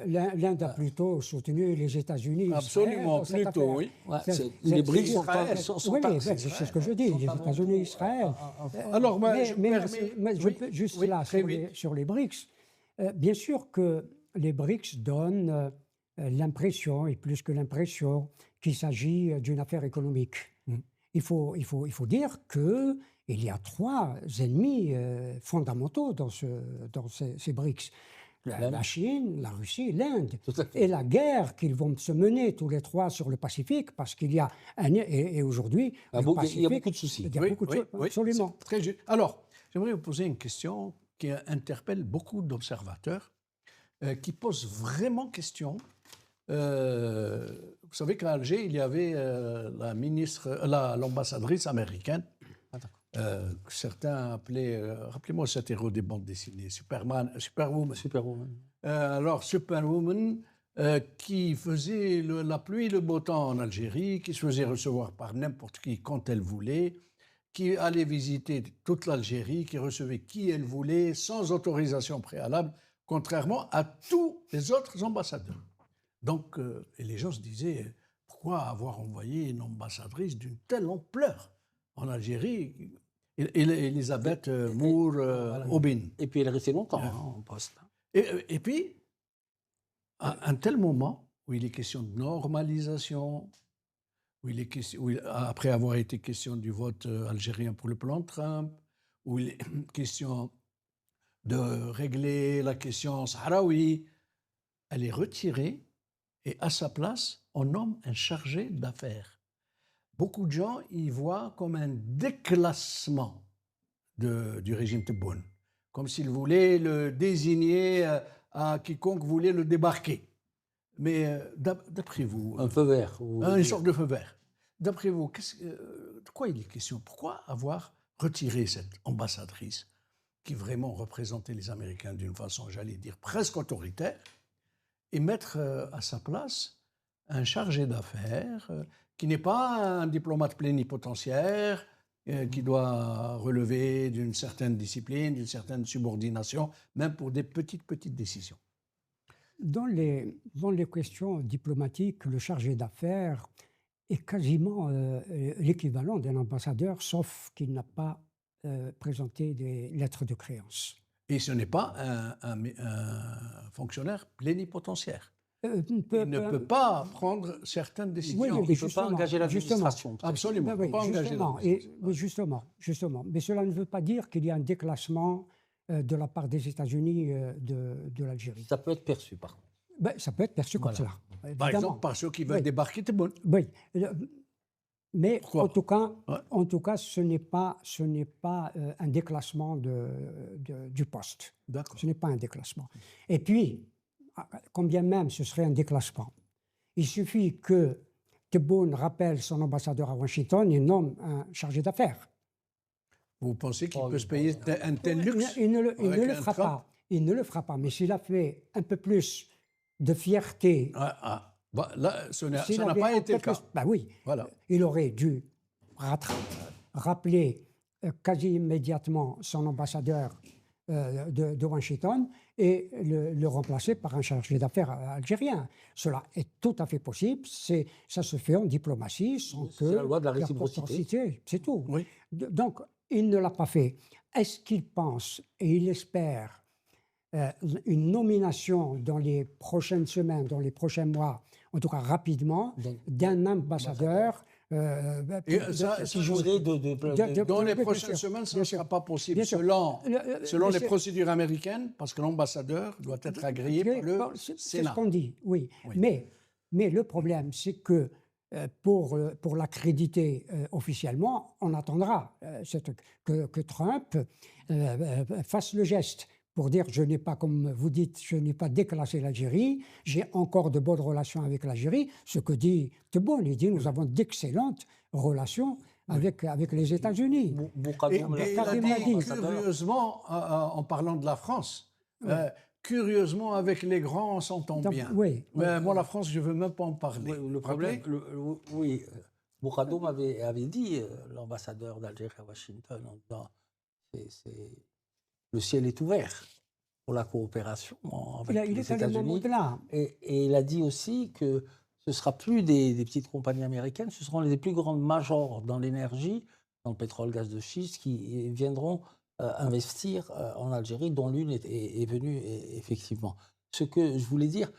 L'Inde a plutôt soutenu les États-Unis. Absolument, plutôt, oui. Ouais, les BRICS sont oui, c'est ce que je dis, les États-Unis, Israël. Alors, moi, je peux juste là, sur les BRICS, bien sûr que les BRICS donnent l'impression, et plus que l'impression, qu'il s'agit d'une affaire économique. Il faut dire qu'il y a 3 ennemis fondamentaux dans ces BRICS. La Chine, la Russie, l'Inde. Et la guerre qu'ils vont se mener tous les 3 sur le Pacifique, parce qu'il y a et aujourd'hui, il y a beaucoup de soucis. Il y a beaucoup de choses, absolument. Très juste. Alors, j'aimerais vous poser une question qui interpelle beaucoup d'observateurs, qui pose vraiment question. Vous savez qu'à Alger, il y avait l'ambassadrice américaine, que certains appelaient, rappelez-moi cet héros des bandes dessinées, Superwoman. Alors, Superwoman, qui faisait la pluie et le beau temps en Algérie, qui se faisait recevoir par n'importe qui quand elle voulait, qui allait visiter toute l'Algérie, qui recevait qui elle voulait, sans autorisation préalable, contrairement à tous les autres ambassadeurs. Donc, et les gens se disaient, pourquoi avoir envoyé une ambassadrice d'une telle ampleur en Algérie, Elisabeth Moore-Aubin. Et puis elle est restée longtemps en poste. Et puis, à un tel moment où il est question de normalisation, après avoir été question du vote algérien pour le plan Trump, où il est question de régler la question sahraoui, elle est retirée. Et à sa place, on nomme un chargé d'affaires. Beaucoup de gens y voient comme un déclassement du régime Tebboune, comme s'il voulait le désigner à quiconque voulait le débarquer. Mais d'après vous... Un feu vert. Une sorte de feu vert. d'après vous, de quoi il est question? Pourquoi avoir retiré cette ambassadrice qui vraiment représentait les Américains d'une façon, j'allais dire, presque autoritaire, et mettre à sa place un chargé d'affaires qui n'est pas un diplomate plénipotentiaire, qui doit relever d'une certaine discipline, d'une certaine subordination, même pour des petites décisions? Dans les questions diplomatiques, le chargé d'affaires est quasiment l'équivalent d'un ambassadeur, sauf qu'il n'a pas présenté des lettres de créance. Et ce n'est pas un fonctionnaire plénipotentiaire. Il ne peut pas prendre certaines décisions. Oui, il ne peut pas engager l'administration. Absolument. Oui, justement. Mais cela ne veut pas dire qu'il y a un déclassement de la part des États-Unis de l'Algérie. Ça peut être perçu, par contre. Ben, ça peut être perçu comme cela. Par exemple, par ceux qui veulent débarquer, c'est bon. Oui. Mais Pourquoi? en tout cas, ce n'est pas un déclassement du poste. D'accord. Ce n'est pas un déclassement. Et puis, quand bien même ce serait un déclassement, il suffit que Tebboune rappelle son ambassadeur à Washington et nomme un chargé d'affaires. Vous pensez qu'il peut se payer un tel luxe? Il ne le fera pas. Il ne le fera pas. Mais s'il a fait un peu plus de fierté... Là, ça n'a pas été le cas. Oui, voilà. Il aurait dû rappeler quasi immédiatement son ambassadeur de Washington et le remplacer par un chargé d'affaires algérien. Cela est tout à fait possible. Ça se fait en diplomatie sans que... C'est la loi de la réciprocité. C'est tout. Oui. Donc, il ne l'a pas fait. Est-ce qu'il pense et il espère une nomination dans les prochaines semaines, dans les prochains mois, en tout cas rapidement, d'un ambassadeur. Dans les prochaines semaines, ça ne sera pas possible selon les procédures américaines, parce que l'ambassadeur doit être agréé par le Sénat. C'est ce qu'on dit, oui. Mais le problème, c'est que pour l'accréditer officiellement, on attendra que Trump fasse le geste pour dire je n'ai pas, comme vous dites, je n'ai pas déclassé l'Algérie, j'ai encore de bonnes relations avec l'Algérie. Ce que dit Tebboune, il dit nous avons d'excellentes relations avec les États-Unis. Et il a dit curieusement, en parlant de la France, curieusement avec les grands on s'entend bien. Mais moi la France je ne veux même pas en parler. Oui, le problème, Bouradoum avait dit, l'ambassadeur d'Algérie à Washington, en disant le ciel est ouvert pour la coopération avec les États-Unis. Et il a dit aussi que ce ne sera plus des petites compagnies américaines, ce seront les plus grandes majors dans l'énergie, dans le pétrole, gaz de schiste, qui viendront investir en Algérie, dont l'une est venue effectivement. Ce que je voulais dire,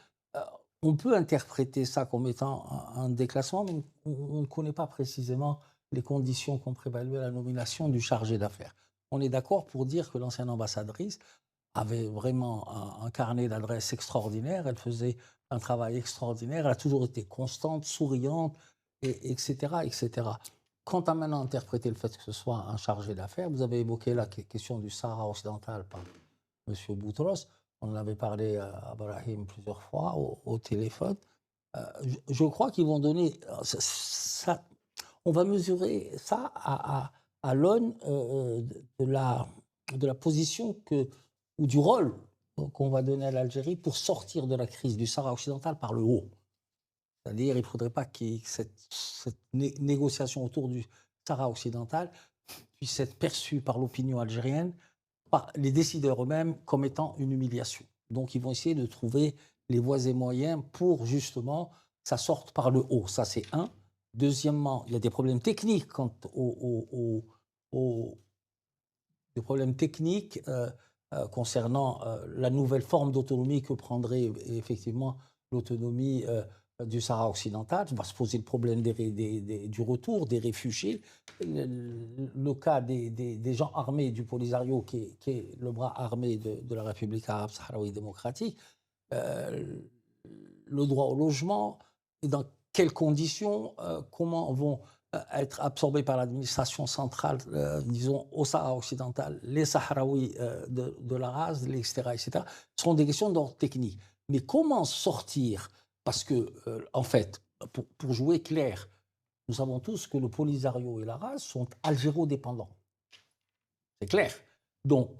on peut interpréter ça comme étant un déclassement, mais on ne connaît pas précisément les conditions qui ont prévalu à la nomination du chargé d'affaires. On est d'accord pour dire que l'ancienne ambassadrice avait vraiment un carnet d'adresses extraordinaire, elle faisait un travail extraordinaire, elle a toujours été constante, souriante, etc., etc. Quant à maintenant interpréter le fait que ce soit un chargé d'affaires, vous avez évoqué la question du Sahara occidental par M. Boutros, on en avait parlé à Brahim plusieurs fois au téléphone. Je crois qu'ils vont donner... Ça, on va mesurer ça à l'aune de la position ou du rôle qu'on va donner à l'Algérie pour sortir de la crise du Sahara occidental par le haut. C'est-à-dire qu'il ne faudrait pas que cette négociation autour du Sahara occidental puisse être perçue par l'opinion algérienne, par les décideurs eux-mêmes, comme étant une humiliation. Donc ils vont essayer de trouver les voies et moyens pour justement que ça sorte par le haut. Ça, c'est un. Deuxièmement, il y a des problèmes techniques quant des problèmes techniques concernant la nouvelle forme d'autonomie que prendrait effectivement l'autonomie du Sahara occidental. Il va se poser le problème du retour des réfugiés. Le cas des gens armés du Polisario, qui est le bras armé de la République arabe sahraoui démocratique, le droit au logement, et dans quelles conditions, comment vont être absorbés par l'administration centrale, disons, au Sahara occidental, les Sahraouis de la race, etc., seront des questions d'ordre technique. Mais comment sortir? Parce que, en fait, pour jouer clair, nous savons tous que le Polisario et la RAS sont algéro-dépendants. C'est clair. Donc,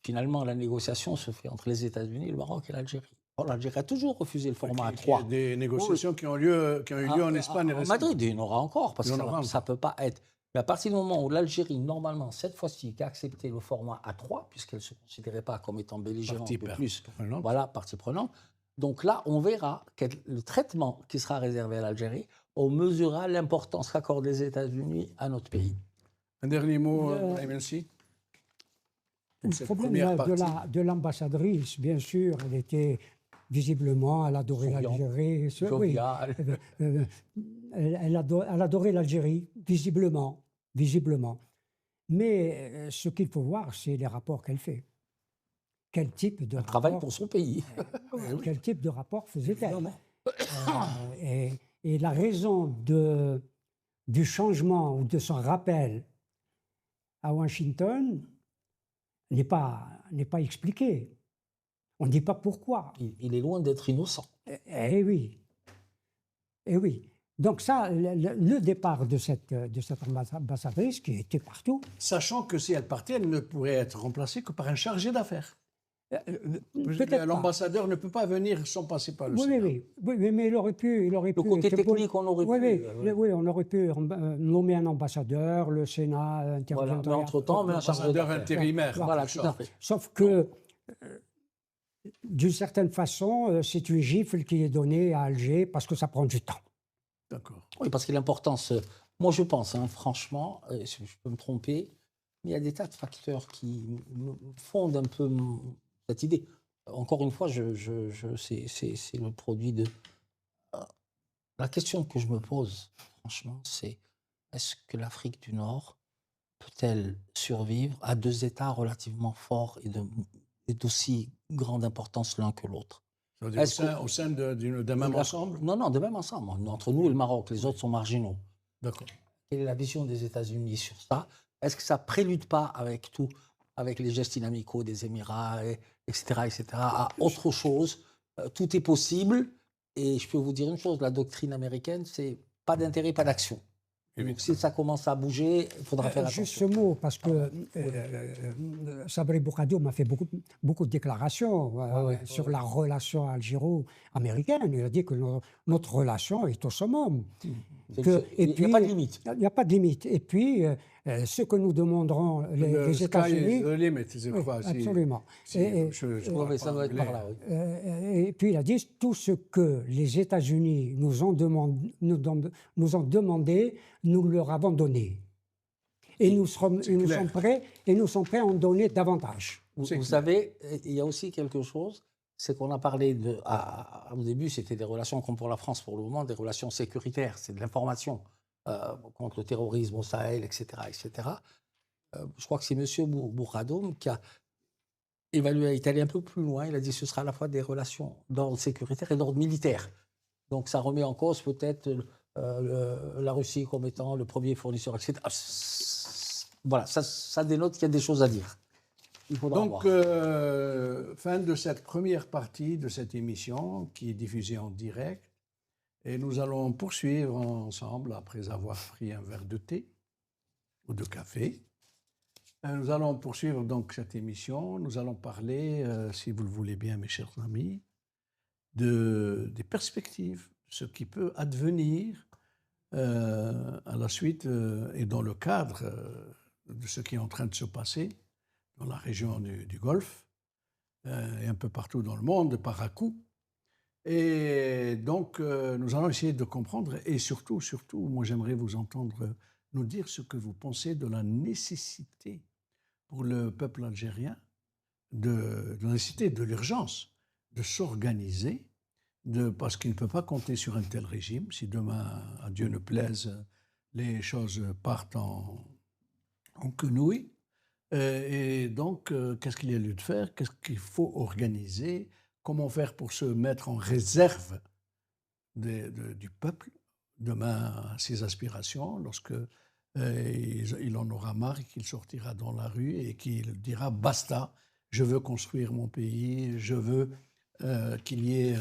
finalement, la négociation se fait entre les États-Unis, le Maroc et l'Algérie. Or, l'Algérie a toujours refusé le format Il y a A3. des négociations qui ont eu lieu en Espagne. En Madrid, il y en aura encore, parce Il y en que aura ça ne peut pas être. Mais à partir du moment où l'Algérie, normalement, cette fois-ci, qui a accepté le format A3, puisqu'elle ne se considérait pas comme étant belligérante, mais plus, voilà, partie prenante, donc là, on verra le traitement qui sera réservé à l'Algérie, on mesurera l'importance qu'accordent les États-Unis à notre pays. Un dernier mot, MNC. Le problème de l'ambassadrice, bien sûr, elle était visiblement, elle adorait l'Algérie. Oui, elle adorait l'Algérie, visiblement. Mais ce qu'il faut voir, c'est les rapports qu'elle fait. Quel type de rapport travaille pour son pays. Quel type de rapport faisait-elle et la raison du changement ou de son rappel à Washington n'est pas expliquée. On ne dit pas pourquoi. Il est loin d'être innocent. Eh oui. Donc ça, le départ de cette ambassadrice qui était partout. Sachant que si elle partait, elle ne pourrait être remplacée que par un chargé d'affaires. L'ambassadeur ne peut pas venir sans passer par le Sénat. Oui, mais il aurait pu. Le côté technique, on aurait pu. Oui, on aurait pu nommer un ambassadeur, le Sénat interviendrait. Voilà, mais entre-temps, un ambassadeur intérimaire. Voilà, tout à fait. Sauf que, d'une certaine façon, c'est une gifle qui est donnée à Alger parce que ça prend du temps. D'accord. Oui, parce que l'importance, moi je pense, franchement, je peux me tromper, mais il y a des tas de facteurs qui fondent un peu cette idée. Encore une fois, c'est le produit de... La question que je me pose, franchement, c'est est-ce que l'Afrique du Nord peut-elle survivre à deux États relativement forts et d'aussi grande importance l'un que l'autre? Au sein d'un même ensemble? Non, de même ensemble. Entre nous et le Maroc, les autres sont marginaux. D'accord. Quelle est la vision des États-Unis sur ça? Est-ce que ça prélude pas avec tout, avec les gestes inamicaux des Émirats, etc., à autre chose? Tout est possible. Et je peux vous dire une chose, la doctrine américaine, c'est pas d'intérêt, pas d'action. Donc, si ça commence à bouger, il faudra faire attention. Juste ce mot, parce que Sabri Boukhadio m'a fait beaucoup de déclarations sur la relation algéro-américaine. Il a dit que notre relation est au summum. Il n'y a pas de limite. Il n'y a pas de limite. Et puis, ce que nous demanderons les États-Unis... The limit, je crois. Absolument. Je crois que ça doit être par là, oui. Et puis, il a dit tout ce que les États-Unis nous ont demandé, nous leur avons donné. Et nous sommes prêts à en donner davantage. Vous savez, il y a aussi quelque chose, c'est qu'on a parlé au début, c'était des relations comme pour la France pour le moment, des relations sécuritaires, c'est de l'information contre le terrorisme au Sahel, etc. Je crois que c'est M. Bourradoum qui a évalué, est allé un peu plus loin, il a dit que ce sera à la fois des relations d'ordre sécuritaire et d'ordre militaire. Donc ça remet en cause peut-être la Russie comme étant le premier fournisseur, etc. Voilà, ça dénote qu'il y a des choses à dire. Donc, fin de cette première partie de cette émission qui est diffusée en direct. Et nous allons poursuivre ensemble après avoir pris un verre de thé ou de café. Nous allons poursuivre donc cette émission. Nous allons parler, si vous le voulez bien, mes chers amis, des perspectives, ce qui peut advenir à la suite et dans le cadre de ce qui est en train de se passer dans la région du Golfe et un peu partout dans le monde, par à-coups. Et donc, nous allons essayer de comprendre et surtout, moi j'aimerais vous entendre nous dire ce que vous pensez de la nécessité pour le peuple algérien, de la nécessité, de l'urgence de s'organiser, parce qu'il ne peut pas compter sur un tel régime. Si demain, à Dieu ne plaise, les choses partent en quenouille. Et donc, qu'est-ce qu'il y a lieu de faire? Qu'est-ce qu'il faut organiser? Comment faire pour se mettre en réserve du peuple demain à ses aspirations, lorsque il en aura marre et qu'il sortira dans la rue et qu'il dira « basta, je veux construire mon pays, je veux qu'il y ait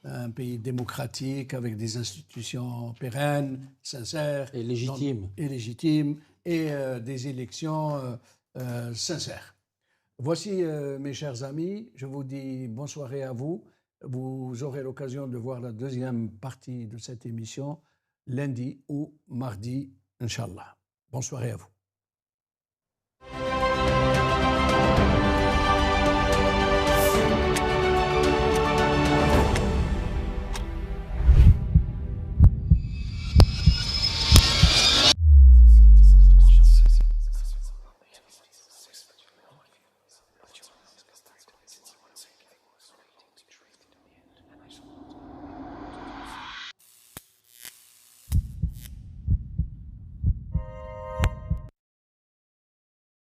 un pays démocratique avec des institutions pérennes, sincères Et légitime. et des élections sincères. Voici, mes chers amis, je vous dis bonne soirée à vous. Vous aurez l'occasion de voir la deuxième partie de cette émission lundi ou mardi, Inch'Allah. Bonne soirée à vous.